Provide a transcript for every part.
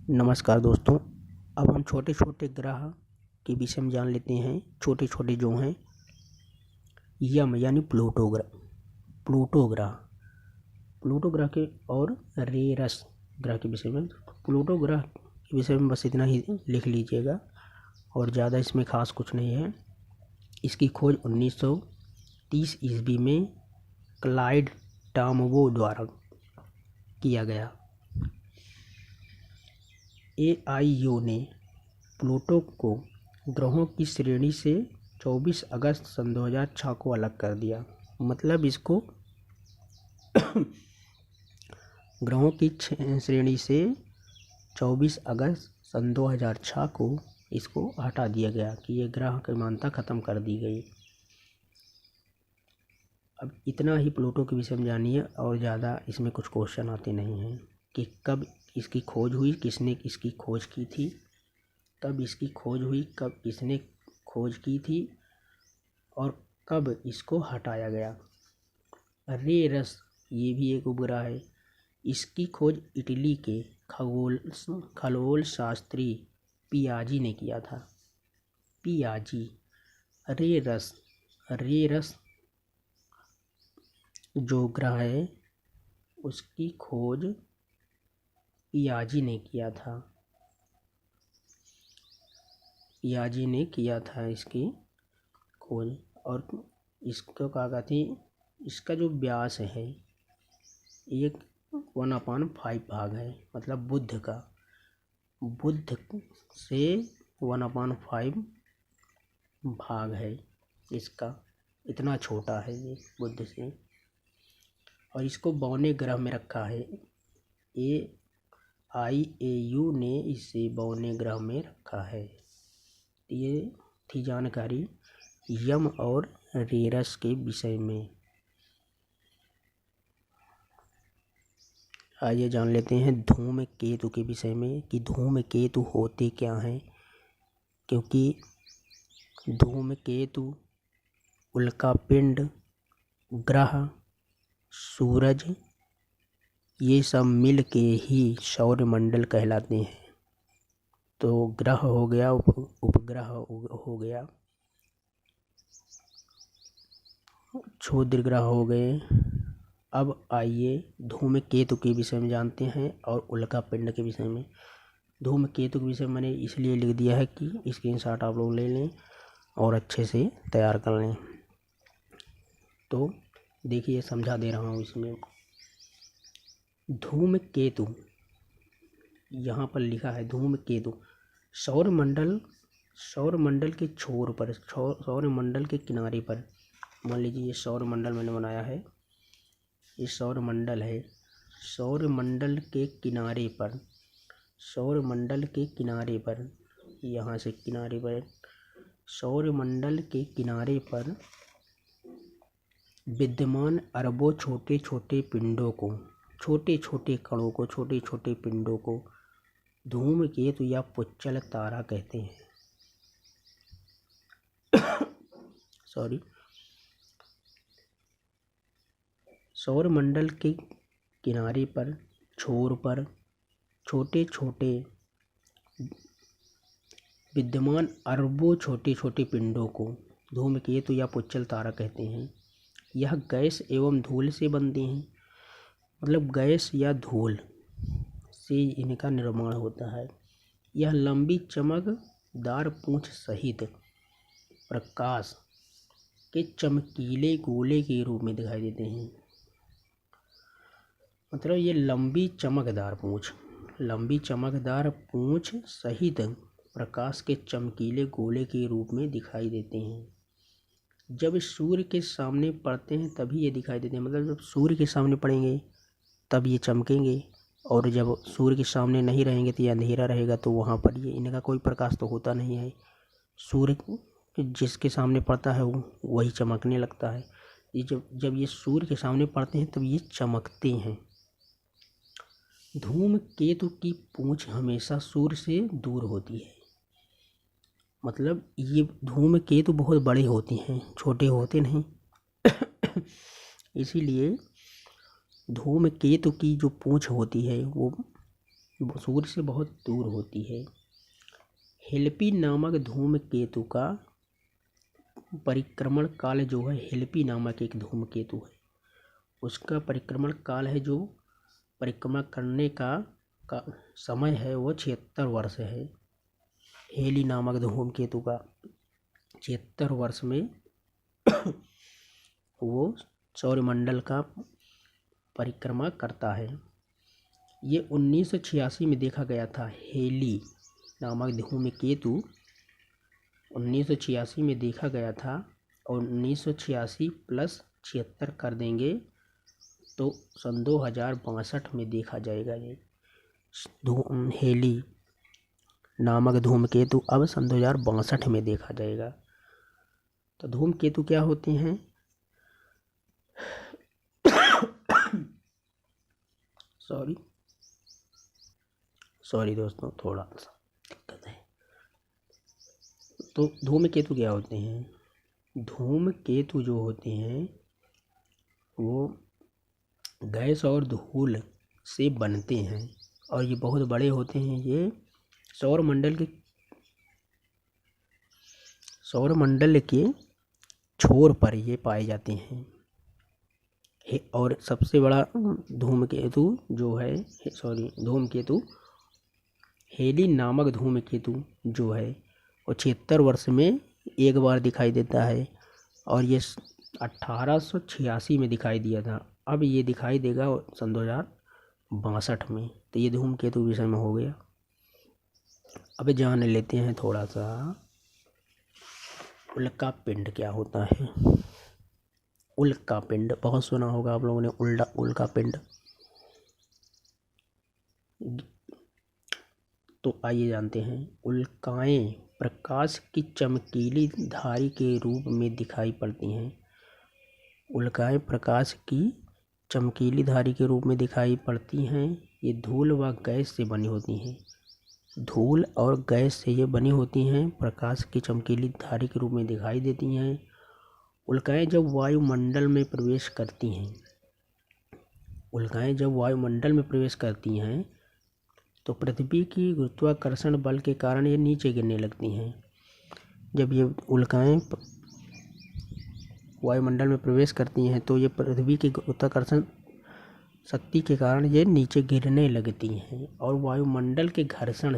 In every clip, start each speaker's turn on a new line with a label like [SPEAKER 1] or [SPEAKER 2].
[SPEAKER 1] नमस्कार दोस्तों। अब हम छोटे छोटे ग्रह के विषय में जान लेते हैं। छोटे छोटे जो हैं यम यानी प्लूटो ग्रह के और रेरस ग्रह के विषय में। प्लूटो ग्रह के विषय में बस इतना ही लिख लीजिएगा और ज़्यादा इसमें ख़ास कुछ नहीं है। इसकी खोज 1930 ईस्वी में क्लाइड टॉमबो द्वारा किया गया। AIU ने प्लूटो को ग्रहों की श्रेणी से 24 अगस्त सन 2006 को अलग कर दिया। मतलब इसको ग्रहों की श्रेणी से 24 अगस्त सन 2006 को इसको हटा दिया गया कि ये ग्रह की मान्यता ख़त्म कर दी गई। अब इतना ही प्लूटो के विषय में जानिए और ज़्यादा इसमें कुछ क्वेश्चन आते नहीं हैं कि कब इसकी खोज हुई, किसने इसकी खोज की थी, कब इसकी खोज हुई, कब इसने खोज की थी और कब इसको हटाया गया। रेरस ये भी एक उपग्रह है। इसकी खोज इटली के खगोल शास्त्री पियाजी ने किया था। पियाजी। रेरस जो ग्रह है उसकी खोज पियाजी ने किया था इसकी खोज। और इसको क्या कहते हैं, इसका जो व्यास है एक 1/5 भाग है। मतलब बुध से 1/5 भाग है इसका, इतना छोटा है ये बुध से। और इसको बौने ग्रह में रखा है। AIU ने इसे बौने ग्रह में रखा है। ये थी जानकारी यम और रेरस के विषय में। आइए जान लेते हैं धूमकेतु के विषय में कि धूमकेतु होते क्या हैं। क्योंकि धूमकेतु, उल्कापिंड, ग्रह, सूरज ये सब मिल के ही सौरमंडल कहलाते हैं। तो ग्रह हो गया, उपग्रह हो गया, क्षुद्र ग्रह हो गए। अब आइए धूमकेतु के विषय में जानते हैं और उल्कापिंड के विषय में। धूमकेतु के विषय में मैंने इसलिए लिख दिया है कि स्क्रीनशॉट आप लोग ले लें और अच्छे से तैयार कर लें। तो देखिए समझा दे रहा हूँ इसमें। धूमकेतु यहाँ पर लिखा है धूमकेतु सौरमंडल के छोर पर, सौरमंडल के किनारे पर। मान लीजिए ये सौरमंडल मैंने बनाया है, ये सौरमंडल है। सौरमंडल के किनारे पर यहाँ से किनारे पर, सौरमंडल के किनारे पर विद्यमान अरबों छोटे छोटे पिंडों को, छोटे छोटे कणों को, छोटे छोटे पिंडों को धूमकेतु या पुच्चल तारा कहते हैं। सौरमंडल के किनारे पर, छोर पर छोटे छोटे विद्यमान अरबों छोटे छोटे पिंडों को धूमकेतु या पुच्चल तारा कहते हैं। यह गैस एवं धूल से बनते हैं। मतलब गैस या धूल से इनका निर्माण होता है। यह लंबी चमकदार पूंछ सहित प्रकाश के चमकीले गोले के रूप में दिखाई देते हैं। मतलब ये लंबी चमकदार पूंछ सहित प्रकाश के चमकीले गोले के रूप में दिखाई देते हैं। जब सूर्य के सामने पड़ते हैं तभी ये दिखाई देते हैं। मतलब जब सूर्य के सामने पड़ेंगे तब ये चमकेंगे, और जब सूर्य के सामने नहीं रहेंगे तो ये अंधेरा रहेगा, तो वहाँ पर ये इनका कोई प्रकाश तो होता नहीं है। सूर्य जिसके सामने पड़ता है वही चमकने लगता है। ये जब ये सूर्य के सामने पड़ते हैं तब ये चमकते हैं। धूमकेतु की पूंछ हमेशा सूर्य से दूर होती है। मतलब ये धूमकेतु बहुत बड़े होते हैं, छोटे होते नहीं। इसीलिए धूमकेतु की जो पूंछ होती है वो सूर्य से बहुत दूर होती है। हेल्पी नामक धूमकेतु का परिक्रमण काल जो है, हेल्पी नामक एक धूमकेतु है, उसका परिक्रमण काल है, जो परिक्रमा करने का समय है वो 76 वर्ष है। हेली नामक धूमकेतु का 76 वर्ष में वो सौरमंडल का परिक्रमा करता है। ये 1986 में देखा गया था। हेली नामक धूमकेतु 1986 में देखा गया था, और 1986 प्लस 76 कर देंगे तो सन 2062 में देखा जाएगा। ये हेली नामक धूमकेतु अब सन 2062 में देखा जाएगा। तो धूमकेतु क्या होते हैं? सॉरी दोस्तों, थोड़ा सा दिक्कत है। तो धूमकेतु क्या होते हैं? धूमकेतु जो होते हैं वो गैस और धूल से बनते हैं, और ये बहुत बड़े होते हैं। ये सौरमंडल के छोर पर ये पाए जाते हैं। और सबसे बड़ा धूमकेतु जो है, धूमकेतु हेली नामक धूमकेतु जो है वो 76 वर्ष में एक बार दिखाई देता है, और ये 1886 में दिखाई दिया था। अब ये दिखाई देगा सन 2062 में। तो ये धूमकेतु विषय में हो गया। अब जान लेते हैं थोड़ा सा उल्का पिंड क्या होता है। उल्का पिंड बहुत सुना होगा आप लोगों ने, उल्का पिंड। तो आइए जानते हैं। उल्काएं प्रकाश की चमकीली धारी के रूप में दिखाई पड़ती हैं। उल्काएं प्रकाश की चमकीली धारी के रूप में दिखाई पड़ती हैं। ये धूल व गैस से बनी होती हैं। धूल और गैस से ये बनी होती हैं, प्रकाश की चमकीली धारी के रूप में दिखाई देती हैं। उल्काएं जब वायुमंडल में प्रवेश करती हैं, उल्काएं जब वायुमंडल में प्रवेश करती हैं तो पृथ्वी की गुरुत्वाकर्षण बल के कारण ये नीचे गिरने लगती हैं। जब ये उल्काएं वायुमंडल में प्रवेश करती हैं तो ये पृथ्वी की गुरुत्वाकर्षण शक्ति के कारण ये नीचे गिरने लगती हैं, और वायुमंडल के घर्षण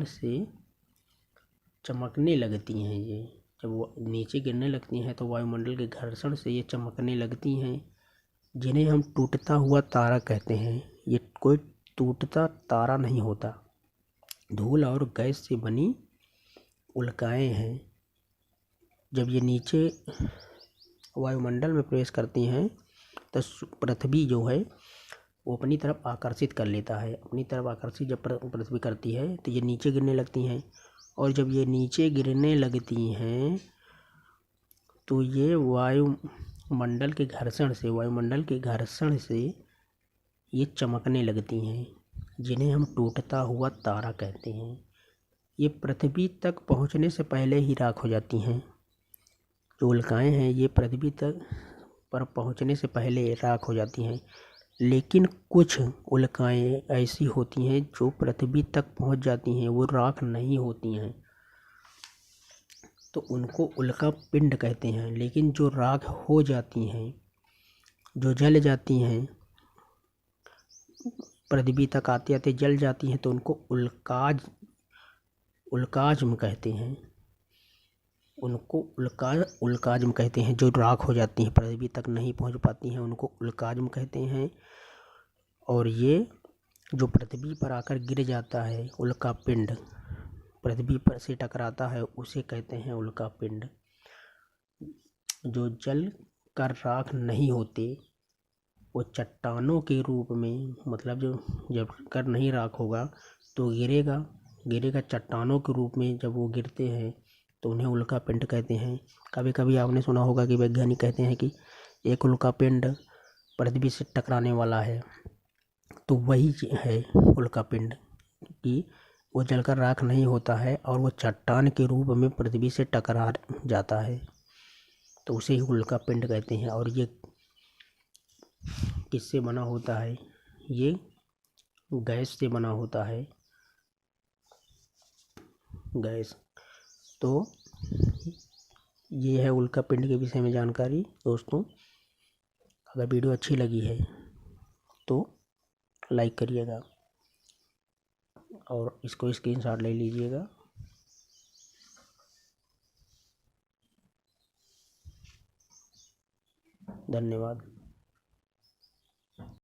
[SPEAKER 1] से चमकने लगती हैं। ये जब वो नीचे गिरने लगती हैं तो वायुमंडल के घर्षण से ये चमकने लगती हैं, जिन्हें हम टूटता हुआ तारा कहते हैं। ये कोई टूटता तारा नहीं होता, धूल और गैस से बनी उल्काएं हैं। जब ये नीचे वायुमंडल में प्रवेश करती हैं तो पृथ्वी जो है वो अपनी तरफ आकर्षित कर लेता है। अपनी तरफ आकर्षित जब पृथ्वी करती है तो ये नीचे गिरने लगती हैं, और जब ये नीचे गिरने लगती हैं तो ये वायुमंडल के घर्षण से ये चमकने लगती हैं, जिन्हें हम टूटता हुआ तारा कहते हैं। ये पृथ्वी तक पहुंचने से पहले ही राख हो जाती हैं। जो उल्काएं हैं ये पृथ्वी तक पर पहुंचने से पहले राख हो जाती हैं, लेकिन कुछ उल्काएं ऐसी होती हैं जो पृथ्वी तक पहुंच जाती हैं, वो राख नहीं होती हैं, तो उनको उल्का पिंड कहते हैं। लेकिन जो राख हो जाती हैं, जो जल जाती हैं, पृथ्वी तक आते आते जल जाती हैं, तो उनको उल्काज्म कहते हैं। उनको उल्काज्म कहते हैं। जो राख हो जाती हैं, पृथ्वी तक नहीं पहुंच पाती हैं, उनको उल्काज्म कहते हैं। और ये जो पृथ्वी पर आकर गिर जाता है उल्का पिंड, पृथ्वी पर से टकराता है, उसे कहते हैं उल्का पिंड। जो जल कर राख नहीं होते वो चट्टानों के रूप में, मतलब जो जब कर नहीं राख होगा तो गिरेगा चट्टानों के रूप में। जब वो गिरते हैं तो उन्हें उल्का पिंड कहते हैं। कभी कभी आपने सुना होगा कि वैज्ञानिक कहते हैं कि एक उल्का पिंड पृथ्वी से टकराने वाला है, तो वही है उल्का पिंड, कि वो जलकर राख नहीं होता है और वो चट्टान के रूप में पृथ्वी से टकरा जाता है, तो उसे ही उल्का पिंड कहते हैं। और ये किससे बना होता है? ये गैस से बना होता है, गैस। तो ये है उल्का पिंड के विषय में जानकारी। दोस्तों, अगर वीडियो अच्छी लगी है तो लाइक करिएगा और इसको स्क्रीनशॉट ले लीजिएगा। धन्यवाद।